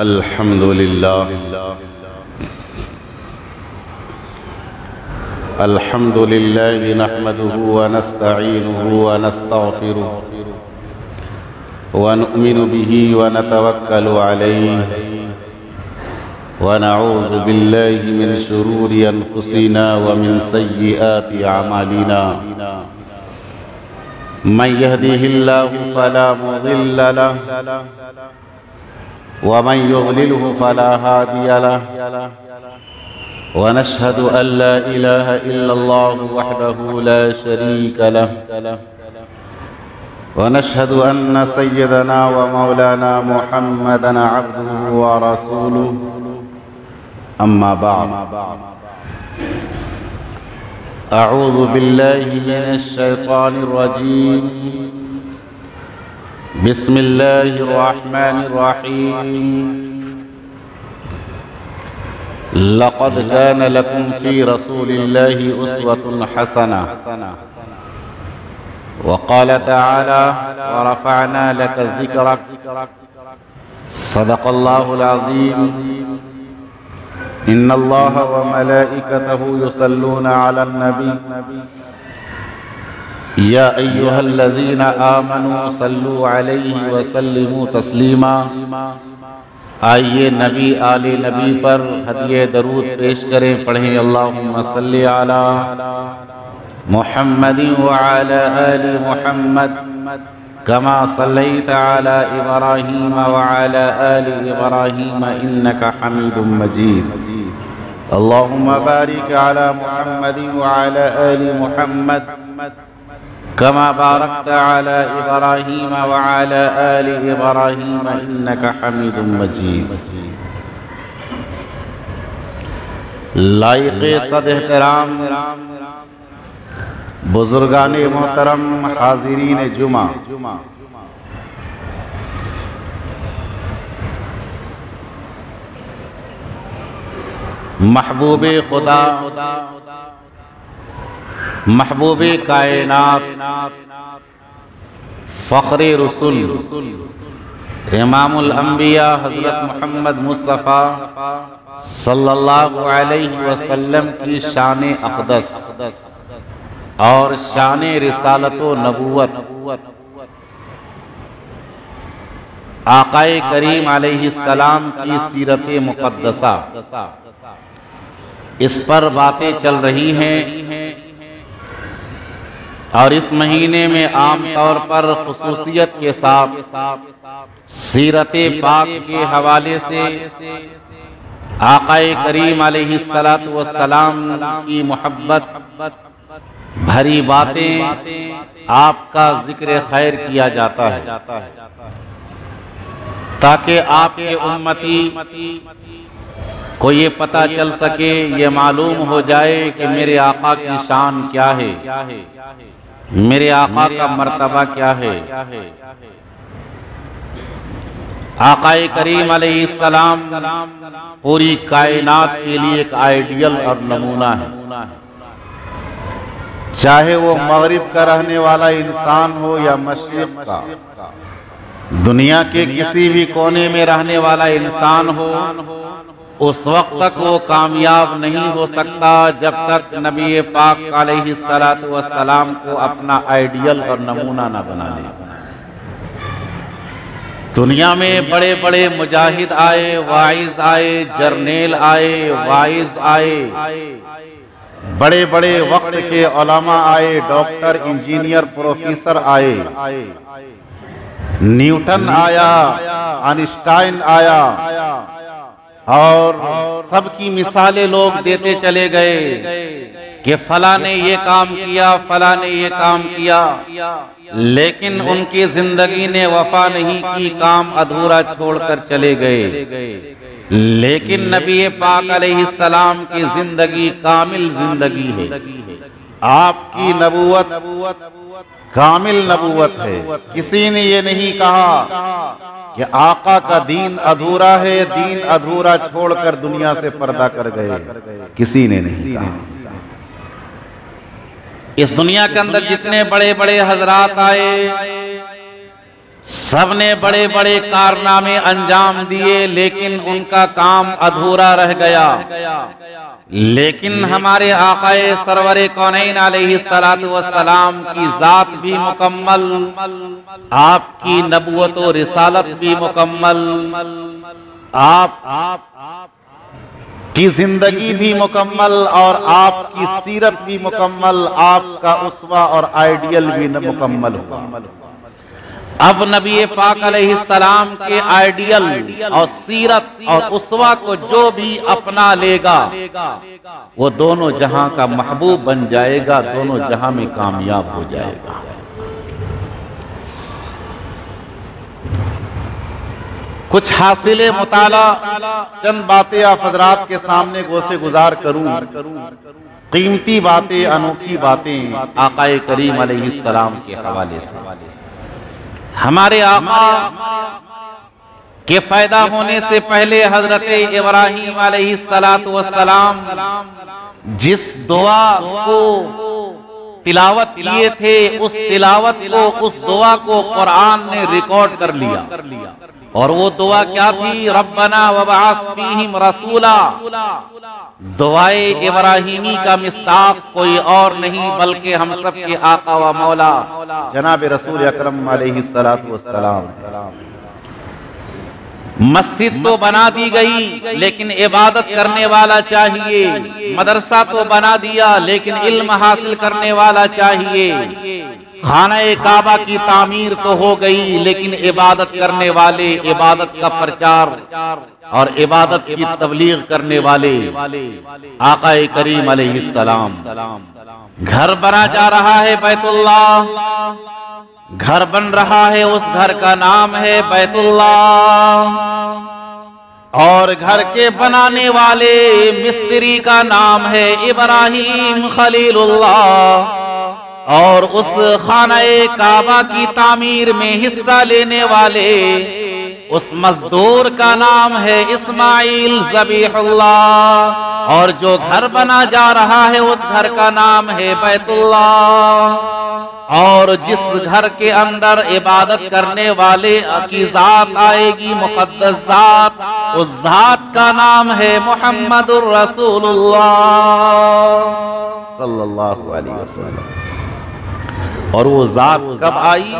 الحمد لله الحمد لله نحمده ونستعينه ونستغفره ونؤمن به ونتوكل عليه ونعوذ بالله من شرور أنفسنا ومن سيئات أعمالنا من يهده الله فلا مضل له ومن يضلله فلا هادي له ونشهد أن لا إله إلا الله وحده لا شريك له ونشهد أن سيدنا ومولانا محمدا عبده ورسوله أما بعد أعوذ بالله من الشيطان الرجيم بسم الله الرحمن الرحيم لقد كان لكم في رسول الله أسوة حسنة وقال تعالى ورفعنا لك ذكرك صدق الله العظيم إن الله وملائكته يصلون على النبي يا أيها الذين آمنوا صلوا عليه وسلموا تسلیما۔ آئیے نبی آل نبی پر ہدیہ درود پیش کریں، پڑھیں اللہم صلی علی محمد وعلی آل محمد كما صليت على إبراهيم وعلى آل إبراهيم إنك حميد مجيد اللهم بارك على محمد وعلى آل محمد كما باركت على إبراهيم وعلى آل إبراهيم إنك حميد مجيد۔ لائق صد احترام بزرگان محترم، حاضرین جمعہ، محبوب خدا، محبوب کائنات، فخر رسول، امام الانبیاء حضرت محمد مصطفیٰ صلی اللہ علیہ وسلم کی شان اقدس اور شان رسالت و نبوت، آقا کریم علیہ السلام کی سیرت مقدسہ، اس پر باتیں چل رہی ہیں، اور اس مہینے میں عام طور پر خصوصیت کے ساتھ سیرت پاک کے حوالے سے آقا کریم علیہ السلام کی محبت بھری باتیں، آپ کا ذکر خیر کیا جاتا ہے، تاکہ آپ کے امتی کو یہ پتہ چل سکے، یہ معلوم ہو جائے کہ میرے آقا کی شان کیا ہے، میرے آقا کا مرتبہ کیا ہے۔ آقا کریم علیہ السلام پوری کائنات کے لیے ایک آئیڈیل اور نمونہ ہے، چاہے وہ مغرب کا رہنے والا انسان ہو یا مشرق کا، دنیا کے کسی بھی کونے میں رہنے والا انسان ہو، اس وقت تک وہ کامیاب نہیں ہو سکتا جب تک نبی پاک علیہ السلام کو اپنا آئیڈیل اور نمونہ نہ بنا لے۔ دنیا میں بڑے بڑے مجاہد آئے، واعظ آئے، جرنیل آئے، واعظ آئے، بڑے بڑے وقت کے علماء آئے، ڈاکٹر، انجینئر، پروفیسر آئے، نیوٹن آیا، آئنسٹائن آیا، اور سب کی مثالیں لوگ دیتے چلے گئے کہ فلاں نے یہ کام کیا، فلاں نے یہ کام کیا، لیکن ان کی زندگی نے وفا نہیں کی، کام ادھورا چھوڑ کر چلے گئے۔ لیکن نبی پاک علیہ السلام کی زندگی کامل زندگی ہے، آپ کی نبوت کامل نبوت ہے۔ کسی نے یہ نہیں کہا کہ آقا کا دین ادھورا ہے، دین ادھورا چھوڑ کر دنیا سے پردہ کر گئے، کسی نے نہیں کہا۔ اس دنیا کے اندر جتنے بڑے بڑے حضرات آئے، سب نے بڑے بڑے کارنامے انجام دیے لیکن ان کا کام ادھورا رہ گیا۔ لیکن ہمارے آقا سرور کونین علیہ السلام کی ذات بھی مکمل، آپ کی نبوت و رسالت بھی مکمل، آپ کی زندگی بھی مکمل اور آپ کی سیرت بھی مکمل، آپ کا اسوہ اور آئیڈیل بھی مکمل ہوا۔ اب نبی پاک علیہ السلام کے آئیڈیل اور سیرت اور اسوہ کو جو بھی اپنا لے گا وہ دونوں جہاں کا محبوب بن جائے گا، دونوں جہاں میں کامیاب ہو جائے گا۔ کچھ حاصل مطالعہ چند باتیں آپ حضرات کے سامنے گوشے گزار کروں، قیمتی باتیں، انوکھی باتیں آقا کریم علیہ السلام کے حوالے سے۔ ہمارے آقا کے پیدا ہونے سے پہلے حضرت ابراہیم علیہ السلام جس دعا کو تلاوت کیے تھے اس تلاوت کو، اس دعا کو قرآن نے ریکارڈ کر لیا، اور وہ دعا کیا تھی؟ ربنا وبعث فیہم رسولا۔ دعائے ابراہیمی کا مصداق کوئی اور نہیں بلکہ ہم سب کے آقا و مولا جناب رسول اکرم علیہ السلام۔ مسجد تو بنا دی گئی لیکن عبادت کرنے والا چاہیے، مدرسہ تو بنا دیا لیکن علم حاصل کرنے والا چاہیے، خانہ کعبہ کی تعمیر تو ہو گئی لیکن عبادت کرنے والے، عبادت کا پرچار اور عبادت کی تبلیغ کرنے والے آقا کریم علیہ السلام۔ گھر بنا جا رہا ہے بیت اللہ، گھر بن رہا ہے، اس گھر کا نام ہے بیت اللہ، اور گھر کے بنانے والے مستری کا نام ہے ابراہیم خلیل اللہ، اور اس خانہ کعبہ کی تعمیر میں حصہ لینے والے اس مزدور کا نام ہے اسماعیل ذبیح اللہ، اور جو گھر بنا جا رہا ہے اس گھر کا نام ہے بیت اللہ، اور جس گھر کے اندر عبادت کرنے والے کی ذات آئے گی، مقدس ذات، اس ذات کا نام ہے محمد الرسول اللہ صلی اللہ علیہ وسلم۔ اور وہ ذات کب آئی؟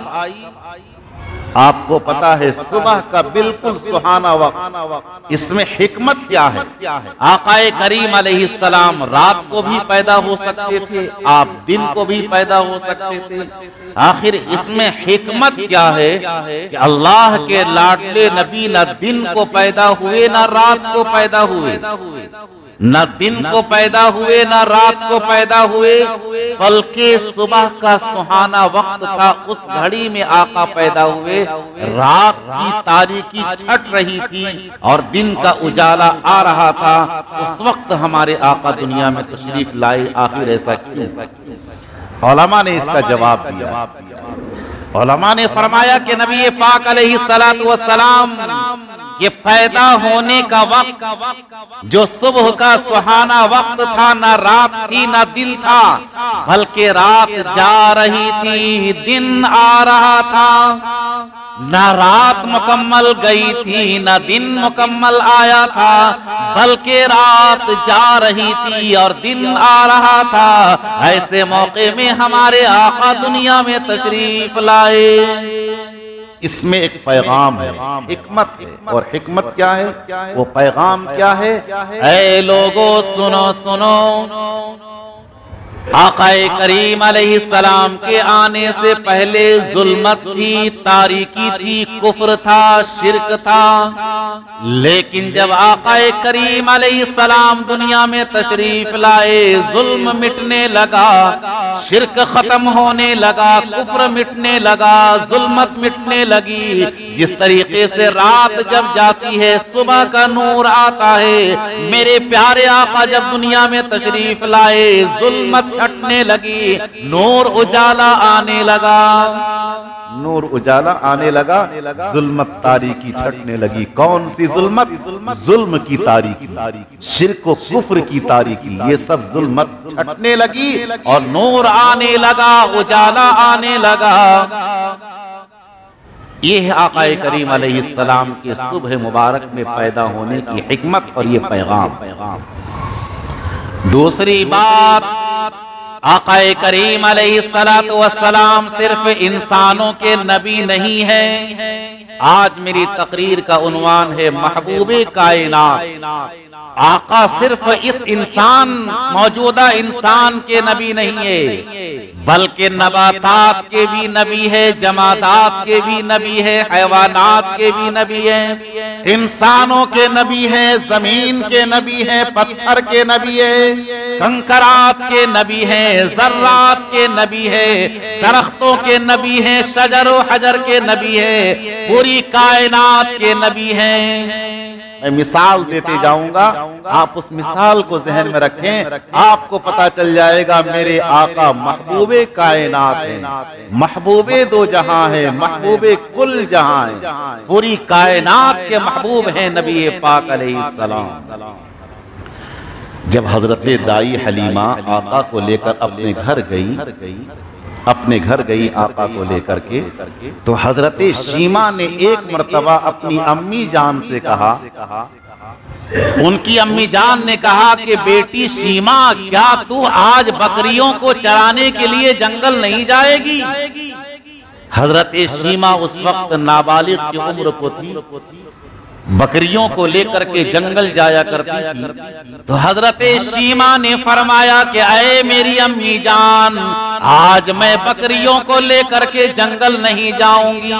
آپ کو پتا ہے صبح کا بالکل سہانا وقت۔ اس میں حکمت کیا ہے؟ آقا کریم علیہ السلام رات کو بھی پیدا ہو سکتے تھے، آپ دن کو بھی پیدا ہو سکتے تھے، آخر اس میں حکمت کیا ہے کہ اللہ کے لاڈلے نبی نہ دن کو پیدا ہوئے نہ رات کو پیدا ہوئے، نہ دن کو پیدا ہوئے نہ رات کو پیدا ہوئے، بلکہ صبح کا سہانا وقت تھا، اس گھڑی میں آقا پیدا ہوئے، رات کی تاریکی چھٹ رہی تھی اور دن کا اجالا آ رہا تھا، اس وقت ہمارے آقا دنیا میں تشریف لائے۔ آخر ایسا کیوں؟ علماء نے اس کا جواب دیا۔ علماء نے فرمایا کہ نبی پاک علیہ السلام یہ پیدا ہونے کا وقت جو صبح کا سہانا وقت تھا، نہ رات تھی نہ دن تھا، بلکہ رات جا رہی تھی، دن آ رہا تھا، نہ رات مکمل گئی تھی نہ دن مکمل آیا تھا، بلکہ رات جا رہی تھی اور دن آ رہا تھا۔ ایسے موقع میں ہمارے آقا دنیا میں تشریف لائے۔ اس میں ایک پیغام ہے، حکمت ہے، اور حکمت کیا ہے؟ وہ پیغام کیا ہے؟ اے لوگو سنو سنو، آقا کریم علیہ السلام کے آنے سے پہلے ظلمت تھی، تاریکی تھی، کفر تھا، شرک تھا، لیکن جب آقا کریم علیہ السلام دنیا میں تشریف لائے، ظلم مٹنے لگا، شرک ختم ہونے لگا، کفر مٹنے لگا، ظلمت مٹنے لگی۔ جس طریقے سے رات جب جاتی ہے صبح کا نور آتا ہے، میرے پیارے آقا جب دنیا میں تشریف لائے، ظلمت چھٹنے لگی، نور اجالا آنے لگا، نور اجالا آنے لگا، ظلمت تاریکی چھٹنے لگی۔ کون سی ظلمت؟ ظلم کی تاریکی، شرک و کفر کی تاریکی، یہ سب ظلمت چھٹنے لگی اور نور آنے لگا، اجالا آنے لگا۔ یہ آقا کریم علیہ السلام کے صبح مبارک میں پیدا ہونے کی حکمت اور یہ پیغام۔ دوسری بات، آقا کریم علیہ السلام صرف انسانوں کے نبی نہیں ہیں۔ آج میری تقریر کا عنوان ہے محبوب کائنات۔ آقا صرف اس انسان، موجودہ انسان کے نبی نہیں ہے، بلکہ نباتات کے بھی نبی ہے، جمادات کے بھی نبی ہے، حیوانات کے بھی نبی ہے، انسانوں کے نبی ہیں، زمین کے نبی ہیں، پتھر کے نبی ہے، کنکرات کے نبی ہیں، ذرات کے نبی ہے، درختوں کے نبی ہیں، شجر و حجر کے نبی ہے، پوری کائنات کے نبی ہیں۔ میں مثال دیتے جاؤں گا، آپ اس مثال کو ذہن میں رکھیں، آپ کو پتا چل جائے گا میرے آقا محبوب کائنات ہیں، محبوب دو جہاں ہیں، محبوب کل جہاں ہیں، پوری کائنات کے محبوب ہیں نبی پاک علیہ السلام۔ جب حضرت دائی حلیمہ آقا کو لے کر اپنے گھر گئی آقا کو لے کر کے، تو حضرت شیمہ نے ایک مرتبہ اپنی امی جان سے کہا، ان کی امی جان نے کہا کہ بیٹی شیمہ، کیا تو آج بکریوں کو چرانے کے لیے جنگل نہیں جائے گی؟ حضرت شیمہ اس وقت نابالغ کی عمر کو تھی، بکریوں کو لے کر کے جنگل جایا کرتی تھی۔ تو حضرت شیمہ نے فرمایا کہ اے میری امی جان، آج میں بکریوں کو لے کر کے جنگل نہیں جاؤں گی۔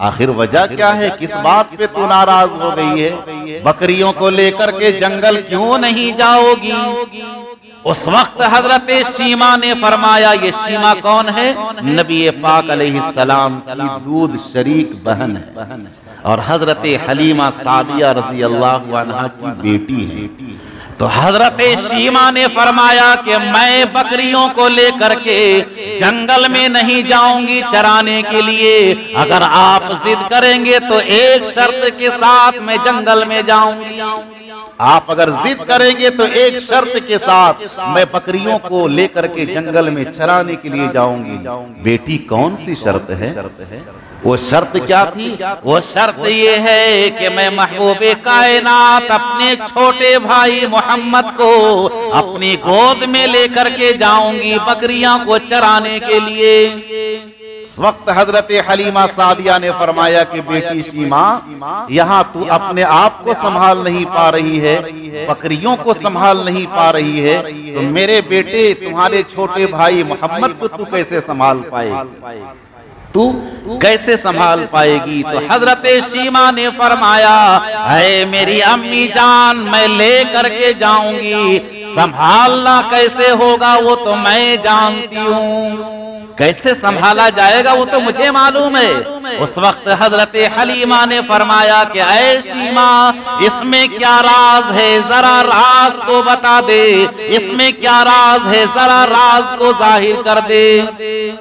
آخر وجہ کیا ہے؟ کس بات پہ تو ناراض ہو گئی ہے؟ بکریوں کو لے کر کے جنگل کیوں نہیں جاؤ گی؟ اس وقت حضرت شیمہ نے فرمایا، یہ شیمہ کون ہے؟ نبی پاک علیہ السلام کی دودھ شریک بہن ہے، اور حضرت حلیمہ سعدیہ رضی اللہ عنہا کی بیٹی ہے۔ تو حضرت شیمہ نے فرمایا کہ میں بکریوں کو لے کر کے جنگل میں نہیں جاؤں گی چرانے کے لیے، اگر آپ ضد کریں گے تو ایک شرط کے ساتھ میں جنگل میں جاؤں گی۔ آپ اگر ضد کریں گے تو ایک شرط کے ساتھ میں بکریوں کو لے کر کے جنگل میں چرانے کے لیے جاؤں گی۔ بیٹی کون سی شرط ہے؟ وہ شرط کیا تھی؟ وہ شرط یہ ہے کہ میں محبوب کائنات اپنے چھوٹے بھائی محمد کو اپنی گود میں لے کر کے جاؤں گی بکریاں کو چرانے کے لیے۔ اس وقت حضرت حلیمہ سعدیہ نے فرمایا کہ بیٹی شیمہ، یہاں تو اپنے آپ کو سنبھال نہیں پا رہی ہے، بکریوں کو سنبھال نہیں پا رہی ہے، تو میرے بیٹے تمہارے چھوٹے بھائی محمد کو تو کیسے سنبھال پائے گی؟ تو کیسے سنبھال پائے گی؟ تو حضرت شیمہ نے فرمایا، اے میری امی جان، میں لے کر کے جاؤں گی، سنبھالنا کیسے ہوگا وہ تو میں جانتی ہوں، کیسے سنبھالا جائے گا وہ تو مجھے معلوم ہے۔ اس وقت حضرت حلیمہ نے فرمایا کہ اے شیمہ، اس میں کیا راز ہے؟ ذرا راز کو بتا دے، اس میں کیا راز ہے؟ ذرا راز کو ظاہر کر دے۔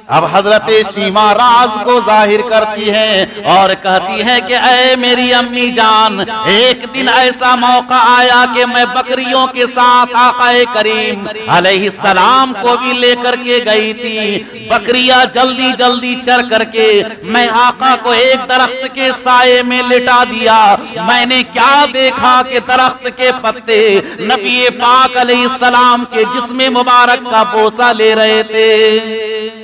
اب حضرت شیمہ راز کو ظاہر کرتی ہے اور کہتی ہے کہ اے میری امی جان، ایک دن ایسا موقع آیا کہ میں بکریوں کے ساتھ آقا کریم علیہ السلام کو بھی لے کر کے گئی تھی، بکریاں جلدی جلدی چر کر کے میں آقا کو ایک درخت کے سائے میں لٹا دیا۔ میں نے کیا دیکھا کہ درخت کے پتے نبی پاک علیہ السلام کے جسم مبارک کا بوسہ لے رہے تھے۔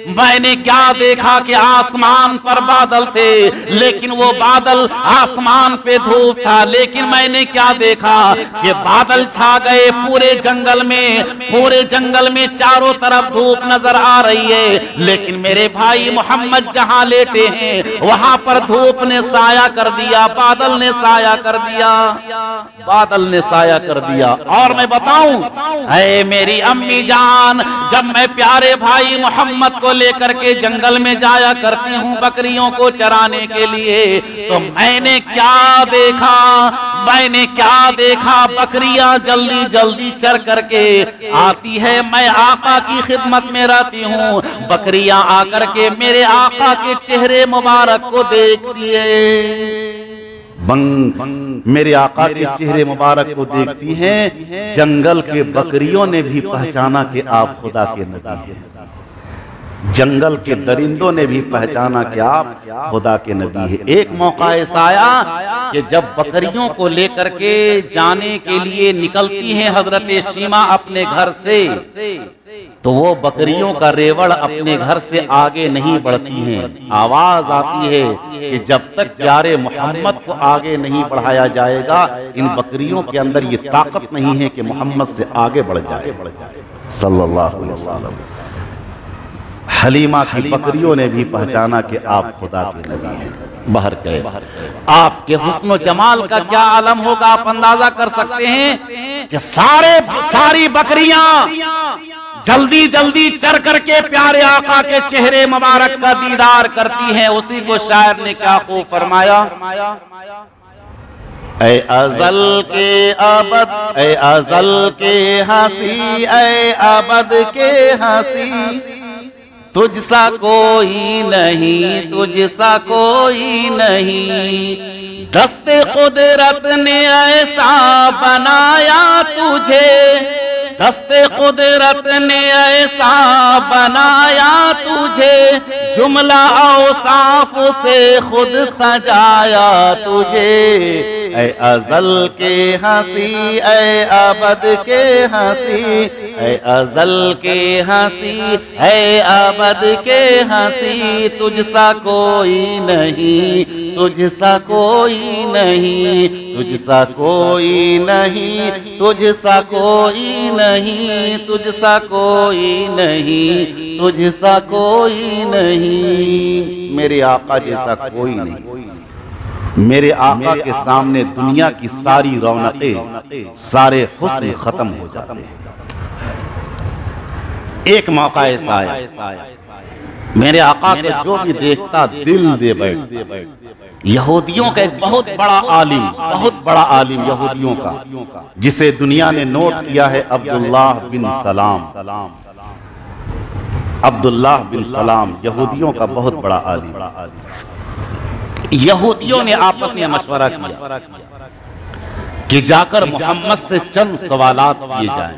میں نے کیا دیکھا کہ آسمان پر بادل تھے، لیکن وہ بادل آسمان پہ دھوپ تھا، لیکن میں نے کیا دیکھا کہ بادل چھا گئے پورے جنگل میں چاروں طرف دھوپ نظر آ رہی ہے، لیکن میرے بھائی محمد جہاں لیٹے ہیں وہاں پر دھوپ نے سایہ کر دیا، بادل نے سایہ کر دیا، بادل نے سایہ کر دیا۔ اور میں بتاؤں اے میری امی جان، جب میں پیارے بھائی محمد کو لے کر کے جنگل میں جایا کرتی ہوں بکریوں کو چرانے کے لیے، تو میں نے کیا دیکھا بکریاں جلدی جلدی چر کر کے آتی ہے، میں آقا کی خدمت میں رہتی ہوں، بکریاں آ کر کے میرے آقا کے چہرے مبارک کو دیکھتی ہے، میرے آقا کے چہرے مبارک کو دیکھتی ہیں، جنگل کے بکریوں نے بھی پہچانا کہ آپ خدا کے نبی ہیں۔ جنگل کے درندوں نے بھی پہچانا کہ آپ خدا کے نبی ہیں۔ ایک موقع ایسا آیا کہ جب بکریوں کو لے کر کے جانے کے لیے نکلتی ہیں حضرت شیمہ اپنے گھر سے، تو وہ بکریوں کا ریوڑ اپنے گھر سے آگے نہیں بڑھتی ہیں۔ آواز آتی ہے کہ جب تک پیارے محمد کو آگے نہیں بڑھایا جائے گا، ان بکریوں کے اندر یہ طاقت نہیں ہے کہ محمد سے آگے بڑھ جائے صلی اللہ علیہ وسلم۔ حلیمہ کی بکریوں نے بھی پہچانا کہ آپ خدا کے نبی ہیں۔ باہر گئے، آپ کے حسن و جمال کا کیا عالم ہوگا، آپ اندازہ کر سکتے ہیں کہ ساری بکریاں جلدی جلدی چر کر کے پیارے آقا کے چہرے مبارک کا دیدار کرتی ہیں۔ اسی کو شاعر نے کیا خوب فرمایا، اے ازل کے ابد، اے ازل کے ہنسی، اے ابد کے ہنسی، تجھ سا کوئی نہیں، تجھ سا کوئی نہیں، دست قدرت نے ایسا بنایا تجھے، دست قدرت نے ایسا بنایا تجھے، جملہ اوصاف سے خود سجایا تجھے، اے ازل کے ہنسی، اے ابد کے ہنسی، اے ازل کے ہنسی، اے ابد کے ہنسی، تجھ سا کوئی نہیں، تجھ سا کوئی نہیں، تجھ سا کوئی نہیں، تجھ سا کوئی نہیں، تجھ سا کوئی نہیں، تجھ سا کوئی نہیں، میرے آقا جیسا کوئی نہیں۔ میرے آقا کے سامنے دنیا کی ساری رونقیں، سارے حسن ختم ہو جاتے ہیں۔ ایک موقع ایسا آیا، میرے آقا کو جو بھی دیکھتا دل دے بیٹھتا۔ یہودیوں کا ایک بہت بڑا عالم یہودیوں کا، جسے دنیا نے نوٹ کیا ہے، عبداللہ بن سلام۔ عبداللہ بن سلام یہودیوں کا بہت بڑا عالم۔ یہودیوں نے آپس میں مشورہ کیا کہ جا کر محمد سے چند سوالات کیے جائیں۔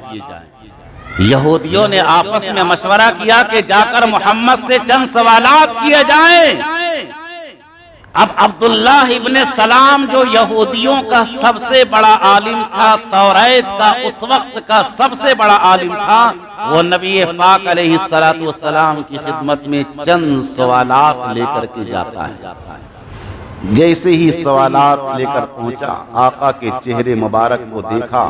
یہودیوں نے آپس میں مشورہ کیا کہ جا کر محمد سے چند سوالات کیے جائیں۔ اب عبداللہ ابن سلام جو یہودیوں کا سب سے بڑا عالم تھا، توریت کا اس وقت کا سب سے بڑا عالم تھا، وہ نبی پاک علیہ السلام کی خدمت میں چند سوالات لے کر کے جاتا ہے۔ جیسے ہی سوالات لے کر پہنچا، آقا کے چہرے مبارک کو دیکھا۔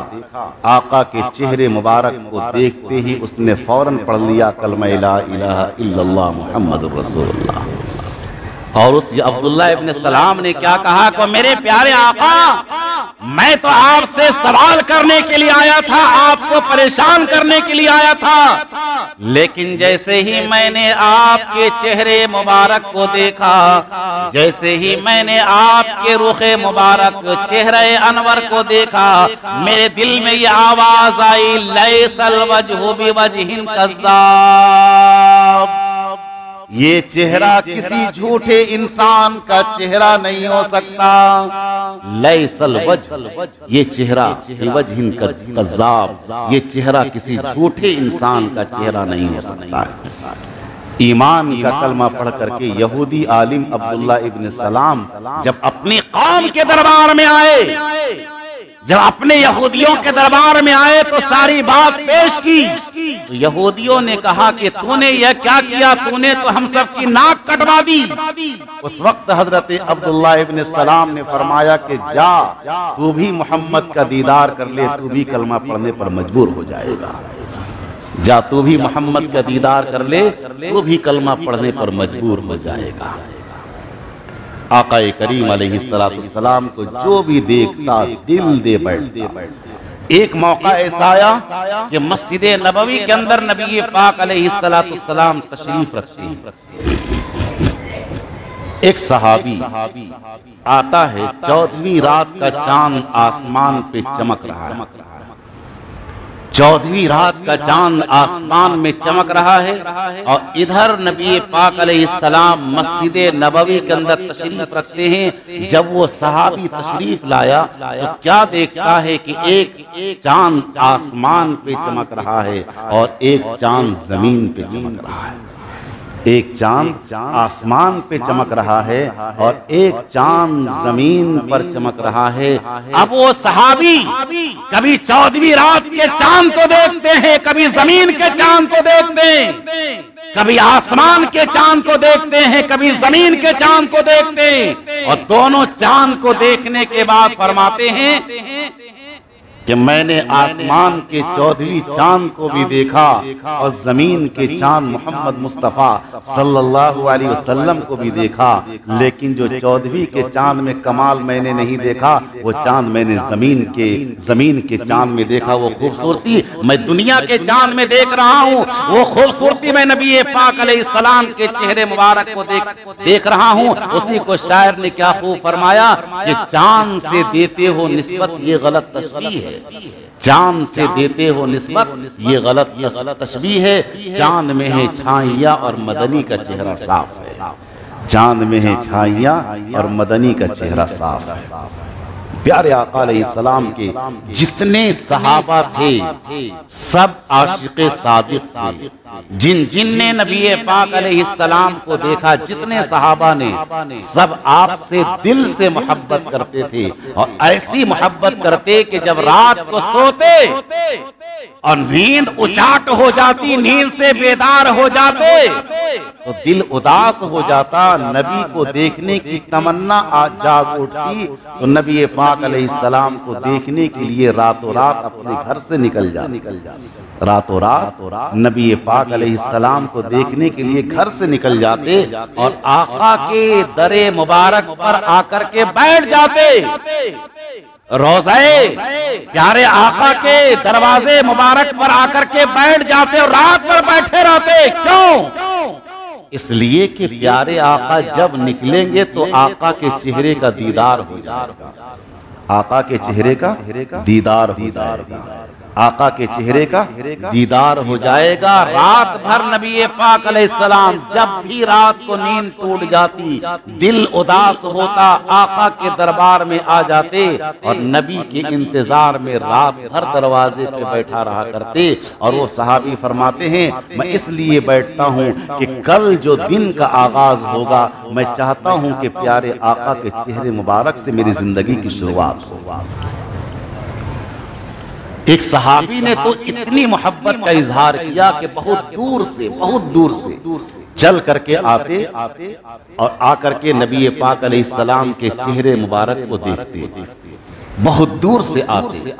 آقا کے چہرے مبارک کو دیکھتے ہی اس نے فوراً پڑھ لیا کلمہ لا الہ الا اللہ محمد رسول اللہ۔ اور اس عبداللہ ابن سلام نے کیا کہا کہ میرے پیارے آقا، میں تو آپ سے سوال کرنے کے لیے آیا تھا، آپ کو پریشان کرنے کے لیے آیا تھا، لیکن جیسے ہی میں نے آپ کے چہرے مبارک کو دیکھا، جیسے ہی میں نے آپ کے رخ مبارک چہرے انور کو دیکھا، میرے دل میں یہ آواز آئی، لیس الوجہ بوجہ کذاب، یہ چہرہ کسی جھوٹے انسان کا چہرہ نہیں ہو سکتا۔ لیس الوجہ، یہ چہرہ بوجہ کذاب، یہ چہرہ کسی جھوٹے انسان کا چہرہ نہیں ہو سکتا ہے۔ ایمان کا کلمہ پڑھ کر کے یہودی عالم عبداللہ ابن سلام جب اپنی قوم کے دربار میں آئے، جب اپنے یہودیوں کے دربار میں آئے تو ساری بات پیش کی۔ تو یہودیوں نے کہا کہ تو نے یہ کیا کیا، تو نے تو ہم سب کی ناک کٹوا دی۔ اس وقت حضرت عبداللہ ابن سلام نے فرمایا کہ جا، تو بھی محمد کا دیدار کر لے، تو بھی کلمہ پڑھنے پر مجبور ہو جائے گا۔ جا، تو بھی محمد کا دیدار کر لے، تو بھی کلمہ پڑھنے پر مجبور ہو جائے گا۔ آقا کریم علیہ السلام کو جو بھی دیکھتا دل دے بیٹھتا۔ ایک موقع ایسا آیا کہ مسجد نبوی کے اندر نبی پاک علیہ السلام تشریف رکھتے ہیں۔ ایک صحابی آتا ہے، 14ویں رات کا چاند آسمان پہ چمک رہا ہے، 14ویں رات کا چاند آسمان میں چمک رہا ہے، اور ادھر نبی پاک علیہ السلام مسجد نبوی کے اندر تشریف رکھتے ہیں۔ جب وہ صحابی تشریف لایا تو کیا دیکھتا ہے کہ ایک چاند آسمان پہ چمک رہا ہے اور ایک چاند زمین پہ چمک رہا ہے۔ ایک چاند آسمان پہ چمک رہا ہے اور ایک چاند زمین پر چمک رہا ہے۔ اب وہ صحابی کبھی 14ویں رات کے چاند کو دیکھتے ہیں، کبھی زمین کے چاند کو دیکھتے ہیں، کبھی آسمان کے چاند کو دیکھتے ہیں، کبھی زمین کے چاند کو دیکھتے ہیں، اور دونوں چاند کو دیکھنے کے بعد فرماتے ہیں کہ میں نے آسمان کے 14ویں چاند کو بھی دیکھا اور زمین کے چاند محمد مصطفیٰ صلی اللہ علیہ وسلم کو بھی دیکھا، لیکن جو 14ویں کے چاند میں کمال میں نے نہیں دیکھا، وہ چاند میں نے زمین کے چاند میں دیکھا۔ وہ خوبصورتی میں دنیا کے چاند میں دیکھ رہا ہوں، وہ خوبصورتی میں نبی پاک علیہ السلام کے چہرے مبارک کو دیکھ رہا ہوں۔ اسی کو شاعر نے کیا خوب فرمایا کہ چاند سے دیتے ہو نسبت یہ غلط تشبیہ ہے، چاند سے دیتے ہو نسبت یہ غلط تشبیہ ہے۔ چاند میں ہے چھائیاں اور مدنی کا چہرہ صاف ہے، چاند میں ہے چھائیاں اور مدنی کا چہرہ صاف ہے۔ پیارے آقا علیہ السلام کے جتنے صحابہ تھے سب عاشق صادق تھے، جن نے نبی پاک علیہ السلام کو دیکھا، جتنے صحابہ نے سب آپ سے دل سے محبت کرتے تھے، اور ایسی محبت کرتے کہ جب رات کو سوتے اور نیند اچاٹ ہو جاتی، نیند سے بیدار ہو جاتے تو دل اداس ہو جاتا، نبی کو دیکھنے کی تمنا جاگ اٹھتی تو نبی پاک علیہ السلام کو دیکھنے کے لیے راتوں رات اپنے گھر سے نکل جاتے، راتوں رات نبی پاک علیہ السلام کو دیکھنے کے لیے گھر سے نکل جاتے اور آقا کے در مبارک پر آ کر کے بیٹھ جاتے، روضہ پیارے آقا کے دروازے مبارک پر آ کر کے بیٹھ جاتے اور رات پر بیٹھے رہتے۔ کیوں؟ اس لیے کہ پیارے آقا جب نکلیں گے تو آقا کے چہرے کا دیدار ہو جائے گا، آقا کے چہرے کا دیدار ہو جائے گا، آقا کے چہرے کا دیدار ہو جائے گا۔ رات بھر نبی پاک علیہ السلام جب بھی رات کو نیند ٹوٹ جاتی، دل اداس ہوتا، آقا کے دربار میں آ جاتے اور نبی کے انتظار میں رات بھر دروازے پہ بیٹھا رہا کرتے۔ اور وہ صحابی فرماتے ہیں میں اس لیے بیٹھتا ہوں کہ کل جو دن کا آغاز ہوگا میں چاہتا ہوں کہ پیارے آقا کے چہرے مبارک سے میری زندگی کی شروعات ہو۔ ایک صحابی نے تو اتنی محبت کا اظہار کیا کہ بہت دور سے چل کر کے آتے اور آ کر کے نبی پاک علیہ السلام کے چہرے مبارک کو دیکھتے، بہت دور سے آتے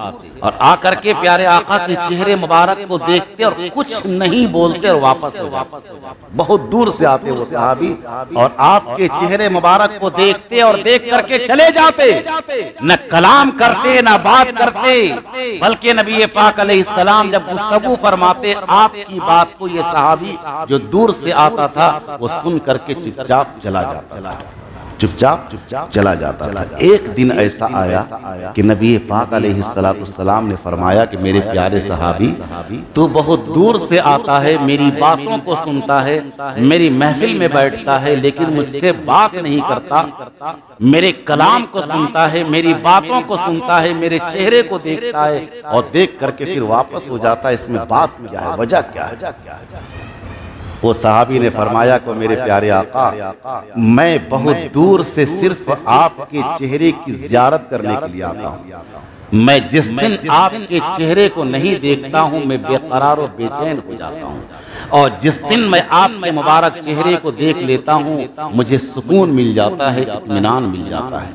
اور آ کر کے پیارے آقا کے چہرے مبارک کو دیکھتے اور کچھ نہیں بولتے اور واپس ہو جاتے۔ بہت دور سے آتے وہ صحابی اور آپ کے چہرے مبارک کو دیکھتے اور دیکھ کر کے چلے جاتے، نہ کلام کرتے نہ بات کرتے، بلکہ نبی پاک علیہ السلام جب گفتگو فرماتے آپ کی بات کو یہ صحابی جو دور سے آتا تھا وہ سن کر کے چپ چاپ چلا جاتا تھا، چپ چاپ چلا جاتا تھا۔ ایک دن ایسا آیا کہ نبی پاک علیہ السلام نے فرمایا کہ میرے پیارے صحابی تو بہت دور سے آتا ہے، میری باتوں کو سنتا ہے، میری محفل میں بیٹھتا ہے، لیکن مجھ سے بات نہیں کرتا، میرے کلام کو سنتا ہے، میری باتوں کو سنتا ہے، میرے چہرے کو دیکھتا ہے اور دیکھ کر کے پھر واپس ہو جاتا ہے، اس میں بات کیا ہے، وجہ کیا ہے؟ وہ صحابی نے فرمایا کہ میرے پیارے آقا میں بہت دور سے صرف آپ کے چہرے کی زیارت کرنے کے لیے آتا ہوں، میں جس دن آپ کے چہرے کو نہیں دیکھتا ہوں میں بے قرار و بے چین ہو جاتا ہوں، اور جس دن میں آپ کے مبارک چہرے کو دیکھ لیتا ہوں مجھے سکون مل جاتا ہے، اطمینان مل جاتا ہے،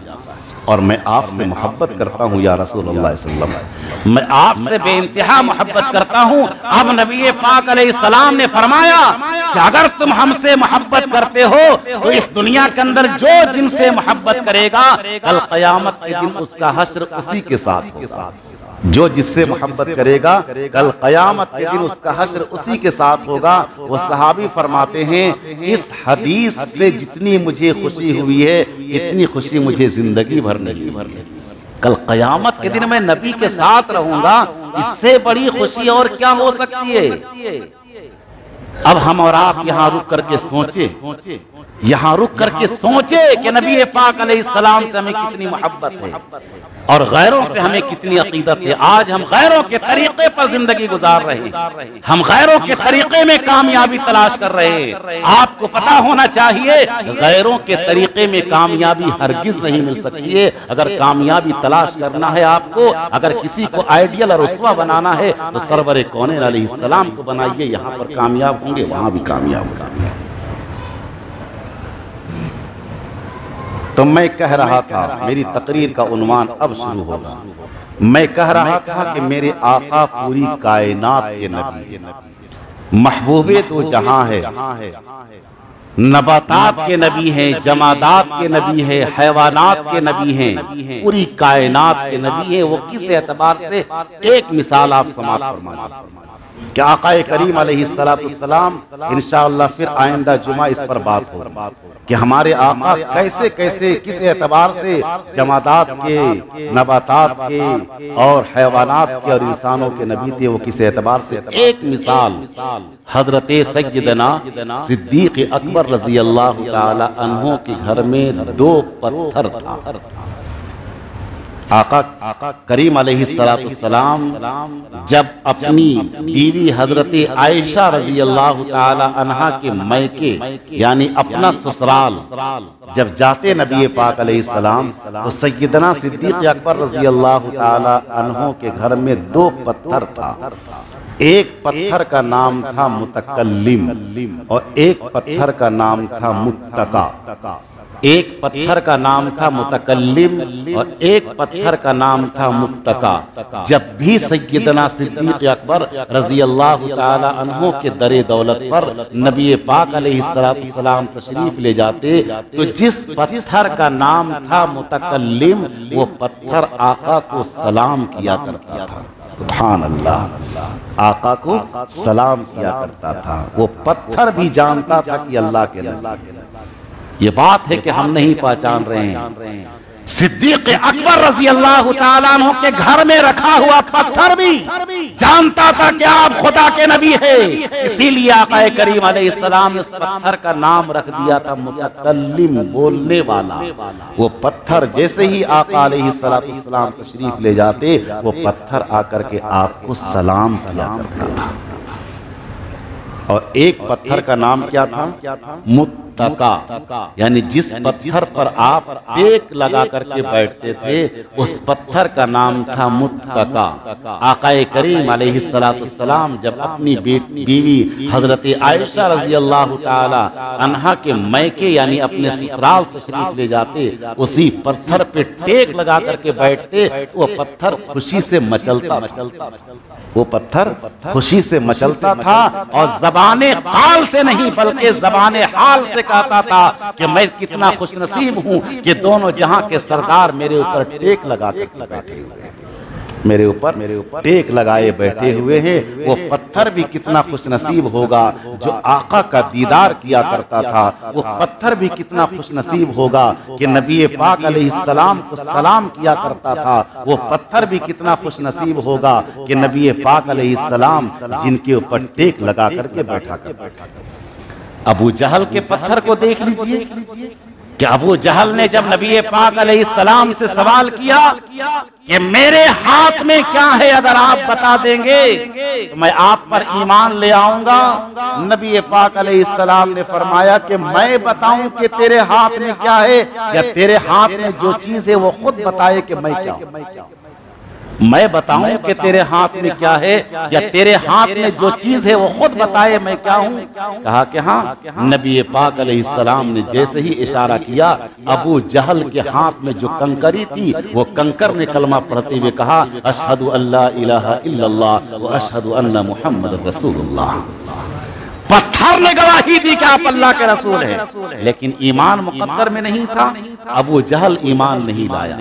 اور میں آپ سے محبت کرتا ہوں یا رسول اللہ صلی اللہ علیہ وسلم، میں آپ سے بے انتہا محبت کرتا ہوں۔ اب نبی پاک علیہ السلام نے فرمایا کہ اگر تم ہم سے محبت کرتے ہو تو اس دنیا کے اندر جو جن سے محبت کرے گا کل قیامت کے دن اس کا حشر اسی کے ساتھ ہوگا، جو جس سے محبت کرے گا کل قیامت کے دن اس کا حشر اسی کے ساتھ ہوگا۔ وہ صحابی فرماتے ہیں اس حدیث سے جتنی مجھے خوشی ہوئی ہے اتنی خوشی مجھے زندگی بھر نہیں ہوئی، کل قیامت کے دن میں نبی کے ساتھ رہوں گا، اس سے بڑی خوشی اور کیا ہو سکتی ہے؟ اب ہم اور آپ یہاں رک کر کے سوچیں کہ نبی پاک علیہ السلام سے ہمیں کتنی محبت ہے، اور غیروں سے ہمیں کتنی عقیدت ہے. آج ہم غیروں کے طریقے پر زندگی گزار رہے ہیں, ہم غیروں کے طریقے میں کامیابی تلاش کر رہے ہیں. آپ کو پتا ہونا چاہیے غیروں کے طریقے میں کامیابی ہرگز نہیں مل سکتی ہے. اگر کامیابی تلاش کرنا ہے آپ کو, اگر کسی کو آئیڈیل اور اسوہ بنانا ہے تو سرور کونین علیہ السلام کو بنائیے. یہاں پر کامیاب ہوں گے, وہاں بھی کامیاب ہوں گے. تو میں کہہ رہا تھا, میری تقریر کا عنوان اب شروع ہوگا. میں کہہ رہا تھا کہ میرے آقا پوری کائنات کے نبی, محبوب دو جہاں ہے, نباتات کے نبی ہیں, جمادات کے نبی ہیں, حیوانات کے نبی ہیں, پوری کائنات کے نبی ہیں. وہ کس اعتبار سے؟ ایک مثال آپ سماعت فرمائیں کہ آقا کریم علیہ السلام انشاءاللہ پھر آئندہ جمعہ اس پر بات ہو کہ ہمارے آقا کیسے کیسے کس اعتبار سے جمادات کے, نباتات کے اور حیوانات کے اور انسانوں کے نبی تھے, وہ کس اعتبار سے. ایک مثال حضرت سیدنا صدیق اکبر رضی اللہ تعالی عنہ کے گھر میں 2 پتھر تھا. آقا کریم علیہ السلام جب اپنی بیوی حضرت عائشہ رضی اللہ تعالی عنہا کے میکے یعنی اپنا سسرال جب جاتے نبی پاک علیہ السلام, تو سیدنا صدیق اکبر رضی اللہ تعالی عنہ کے گھر میں 2 پتھر تھا. ایک پتھر کا نام تھا متکلم اور ایک پتھر کا نام تھا متقا. ایک پتھر کا نام تھا متکلم اور ایک پتھر کا نام تھا متقا. جب بھی سیدنا صدیق اکبر رضی اللہ تعالی عنہ کے در دولت پر نبی پاک علیہ السلام تشریف لے جاتے تو جس پتھر کا نام تھا متکلم وہ پتھر آقا کو سلام کیا کرتا تھا. سبحان اللہ, آقا کو سلام کیا کرتا تھا. وہ پتھر بھی جانتا تھا کہ اللہ کے نبی. یہ بات ہے کہ ہم نہیں پہچان رہے ہیں. صدیق اکبر رضی اللہ تعالیٰ عنہ کے گھر میں رکھا ہوا پتھر بھی جانتا تھا کہ آپ خدا کے نبی ہیں. اسی لیے آقا کریم علیہ السلام نے اس پتھر کا نام رکھ دیا تھا متکلم, بولنے والا. وہ پتھر جیسے ہی آقا علیہ السلام تشریف لے جاتے وہ پتھر آ کر کے آپ کو سلام کیا کرتا تھا. اور ایک پتھر کا نام کیا تھا؟ متقا, یعنی جس پتھر پر آپ ٹیک لگا کر کے بیٹھتے تھے اس پتھر کا نام تھا متقا. آقا کریم علیہ السلام جب اپنی بیوی حضرت عائشہ رضی اللہ تعالی عنہا کے میکے یعنی اپنے سسرال تشریف لے جاتے, اسی پتھر پہ ٹیک لگا کر کے بیٹھتے, وہ پتھر خوشی سے مچلتا تھا. وہ پتھر خوشی سے مچلتا تھا اور زبان قال سے نہیں بلکہ زبان حال سے کہتا تھا کہ میں کتنا خوش نصیب ہوں کہ دونوں جہاں کے سردار میرے اوپر ٹیک لگا کر بیٹھے ہوئے ہیں, میرے اوپر ٹیک لگائے بیٹھے ہوئے ہیں. وہ پتھر بھی کتنا خوش نصیب ہوگا جو آقا کا دیدار کیا کرتا تھا. وہ پتھر بھی کتنا خوش نصیب ہوگا کہ نبی پاک علیہ السلام کو سلام کیا کرتا تھا. وہ پتھر بھی کتنا خوش نصیب ہوگا کہ نبی پاک علیہ السلام جن کے اوپر ٹیک لگا کر کے بیٹھا کرتا تھا. ابو جہل کے پتھر کو دیکھ لیجئے کہ ابو جہل نے جب نبی پاک علیہ السلام سے سوال کیا کہ میرے ہاتھ میں کیا ہے, اگر آپ بتا دیں گے تو میں آپ پر ایمان لے آؤں گا. نبی پاک علیہ السلام نے فرمایا کہ میں بتاؤں کہ تیرے ہاتھ میں کیا ہے یا تیرے ہاتھ میں جو چیز ہے وہ خود بتائے کہ میں کیا ہوں. میں بتاؤں کہ تیرے ہاتھ میں کیا ہے یا تیرے ہاتھ میں جو چیز ہے وہ خود بتائے میں کیا ہوں. کہا کہ ہاں. نبی پاک علیہ السلام نے جیسے ہی اشارہ کیا ابو جہل کے ہاتھ میں جو کنکری تھی وہ کنکر نے کلمہ پڑھتے ہوئے کہا اشہد ان لا الہ الا اللہ و اشہد ان محمد رسول اللہ. پتھر نے گواہی دی کہ آپ اللہ کے رسول ہیں, لیکن ایمان مقدر میں نہیں تھا. ابو جہل ایمان نہیں لایا.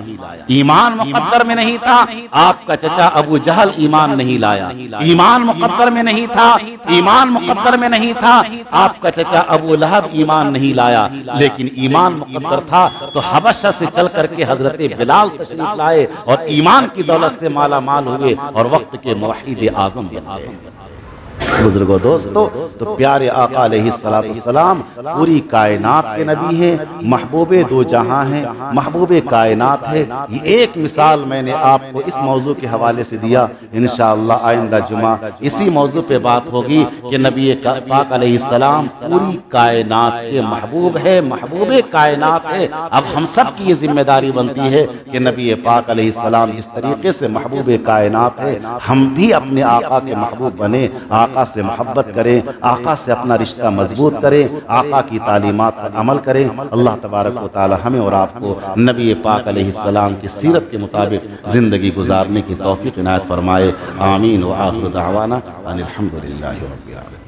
ایمان مقدر میں نہیں تھا. آپ کا چچا ابو جہل ایمان نہیں لایا. ایمان مقدر میں نہیں تھا. ایمان مقدر میں نہیں تھا. آپ کا چچا ابو لہب ایمان نہیں لایا. لیکن ایمان مقدر تھا تو حبشہ سے چل کر کے حضرت بلال تشریف لائے اور ایمان کی دولت سے مالا مال ہوئے اور وقت کے موحد اعظم بن گئے. بزرگوں دوستو، تو پیارے آقا علیہ السلام پوری کائنات کے نبی ہیں، محبوب دو جہاں ہیں، محبوب کائنات ہے۔ یہ ایک مثال میں نے آپ کو اس موضوع کے حوالے سے دیا۔ انشاءاللہ آئندہ جمعہ اسی موضوع پہ بات ہوگی کہ نبی پاک علیہ السلام پوری کائنات کے محبوب ہے، محبوب کائنات ہے۔ اب ہم سب کی یہ ذمہ داری بنتی ہے کہ نبی پاک علیہ السلام جس طریقے سے محبوب کائنات ہے، ہم بھی اپنے آقا کے محبوب بنیں، آقا سے محبت کریں، آقا سے اپنا رشتہ مضبوط کریں، آقا کی تعلیمات پر عمل کریں۔ اللہ تبارک و تعالی ہمیں اور آپ کو نبی پاک علیہ السلام کی سیرت کے مطابق زندگی گزارنے کی توفیق عنایت فرمائے۔ آمین۔ وآخر دعوانا ان الحمدللہ رب العالمین۔